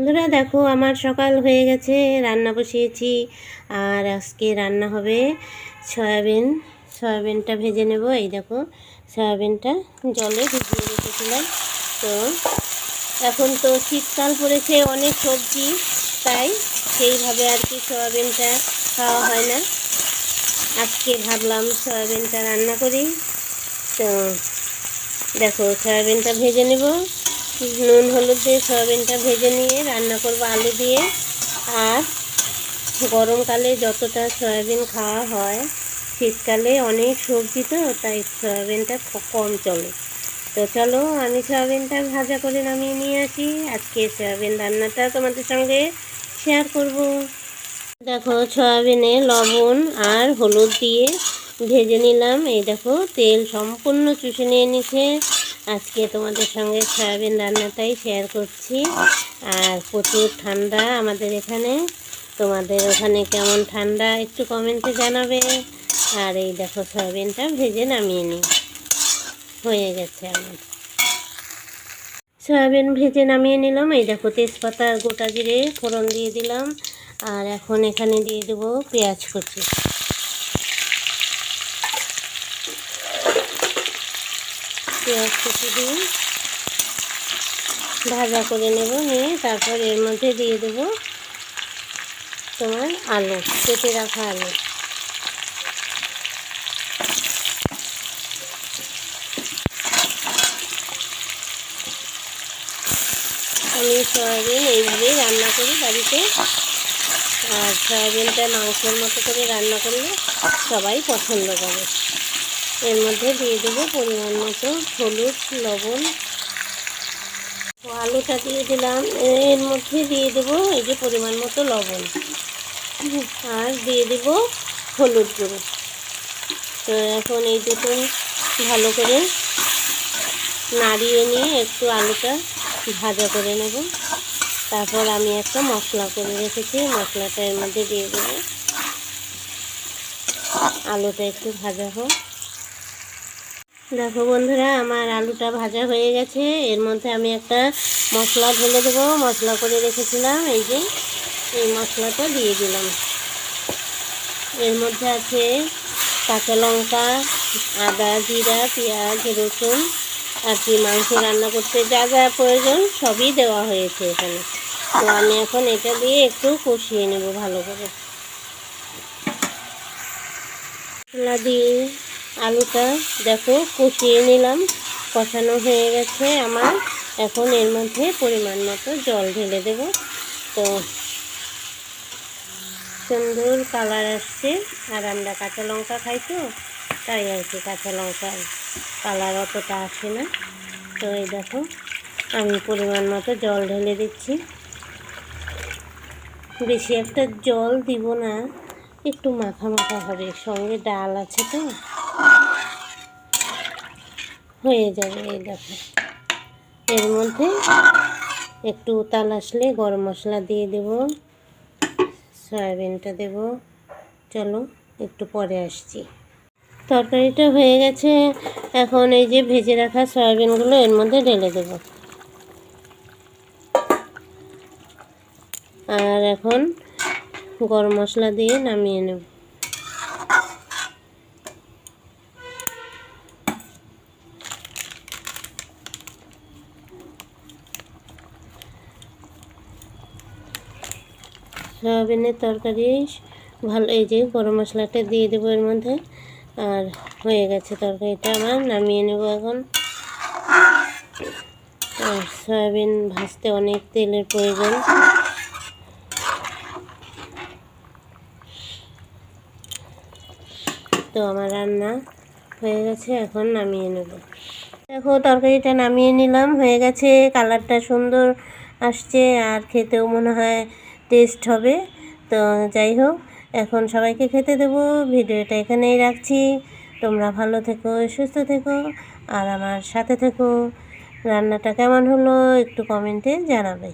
বন্ধুরা দেখো আমার সকাল হয়ে গেছে, রান্না বসিয়েছি। আর আজকে রান্না হবে সয়াবিনটা ভেজে নেব। এই দেখো সয়াবিনটা জলে ভিজিয়ে রেখেছিলাম। তো এখন তো শীতকাল পড়েছে, অনেক সবজি, তাই সেইভাবে আর কি সয়াবিনটা খাওয়া হয় না। আজকে ভাবলাম সয়াবিনটা রান্না করি। তো দেখো সয়াবিনটা ভেজে নেব, নুন হলুদ দিয়ে সয়াবিনটা ভেজে নিয়ে রান্না করব আলু দিয়ে। আর গরমকালে যতটা সয়াবিন খাওয়া হয়, শীতকালে অনেক সবজি, তো তাই সয়াবিনটা কম চলে। তো চলো আমি সয়াবিনটা ভাজা করে নামিয়ে নিয়ে আসি। আজকে সয়াবিন রান্নাটা তোমাদের সঙ্গে শেয়ার করব। দেখো সয়াবিনে লবণ আর হলুদ দিয়ে ভেজে নিলাম। এই দেখো তেল সম্পূর্ণ চুষে নিয়ে নিচ্ছে। আজকে তোমাদের সঙ্গে সয়াবিন রান্নাটাই শেয়ার করছি। আর প্রচুর ঠান্ডা আমাদের এখানে, তোমাদের ওখানে কেমন ঠান্ডা একটু কমেন্টে জানাবে। আর এই দেখো সয়াবিনটা ভেজে নামিয়ে নিই, হয়ে গেছে আমার সয়াবিন ভেজে নামিয়ে নিলাম। এই দেখো তেজপাতা আর গোটা জিরে ফোড়ন দিয়ে দিলাম। আর এখন এখানে দিয়ে দেবো পেঁয়াজ কুচি। পেঁয়াজ কুচি দিয়ে ভাজা করে নেব, নিয়ে তারপর এর মধ্যে দিয়ে দেবো তোমার আলু, কেটে রাখা আলু। আমি সয়াবিন এইভাবেই রান্না করি বাড়িতে। আর সয়াবিনটা মাংসের মতো করে রান্না করলে সবাই পছন্দ করে। এর মধ্যে দিয়ে দেবো পরিমাণ মতো হলুদ, লবণ। আলুটা দিয়ে দিলাম, এর মধ্যে দিয়ে দেবো এই যে পরিমাণ মতো লবণ, আর দিয়ে দেবো হলুদ গুঁড়ো। তো এখন এই দুটো ভালো করে নাড়িয়ে নিয়ে একটু আলুটা ভাজা করে নেব। তারপর আমি একটা মশলা করে রেখেছি, মশলাটা এর মধ্যে দিয়ে দেবো। আলুটা একটু ভাজা হোক। দেখো বন্ধুরা আমার আলুটা ভাজা হয়ে গেছে। এর মধ্যে আমি একটা মশলা ঢেলে দেবো, মশলা করে রেখেছিলাম। এই যে এই মশলাটা দিয়ে দিলাম। এর মধ্যে আছে কাঁচা লঙ্কা, আদা, জিরা, পেঁয়াজ, রসুন, আর কি মাংস রান্না করতে যা যা প্রয়োজন সবই দেওয়া হয়েছে এখানে। তো আমি এখন এটা দিয়ে একটু কষিয়ে নেব ভালো করে। মশলা দিয়ে আলুটা দেখো কষিয়ে নিলাম, কষানো হয়ে গেছে আমার। এখন এর মধ্যে পরিমাণ মতো জল ঢেলে দেব। তো সুন্দর কালার আসছে। আর আমরা কাঁচা লঙ্কা খাই, তো তাই আর কি কাঁচা লঙ্কার কালার অতটা আসে না। তো এই দেখো আমি পরিমাণ মতো জল ঢেলে দিচ্ছি। বেশি একটা জল দিব না, একটু মাখা মাখা হবে, সঙ্গে ডাল আছে তো হয়ে যাবে। এই দেখো এর মধ্যে একটু উতাল আসলে গরম মশলা দিয়ে দেব, সয়াবিনটা দেব। চলো একটু পরে আসছি। তরকারিটা হয়ে গেছে। এখন এই যে ভেজে রাখা সয়াবিনগুলো এর মধ্যে ঢেলে দেব। আর এখন গরম মশলা দিয়ে নামিয়ে নেব। সয়াবিনের তরকারি ভালো, এই যে গরম মশলাটা দিয়ে দেবো এর মধ্যে। আর হয়ে গেছে তরকারিটা আমার, নামিয়ে নেব এখন। আর সয়াবিন ভাজতে অনেক তেলের প্রয়োজন। তো আমার রান্না হয়ে গেছে, এখন নামিয়ে নেব। দেখো তরকারিটা নামিয়ে নিলাম, হয়ে গেছে। কালারটা সুন্দর আসছে আর খেতেও মনে হয় টেস্ট হবে। তো যাই হোক, এখন সবাইকে খেতে দেবো। ভিডিওটা এখানেই রাখছি। তোমরা ভালো থেকো, সুস্থ থেকো, আর আমার সাথে থেকো। রান্নাটা কেমন হলো একটু কমেন্টে জানাবে।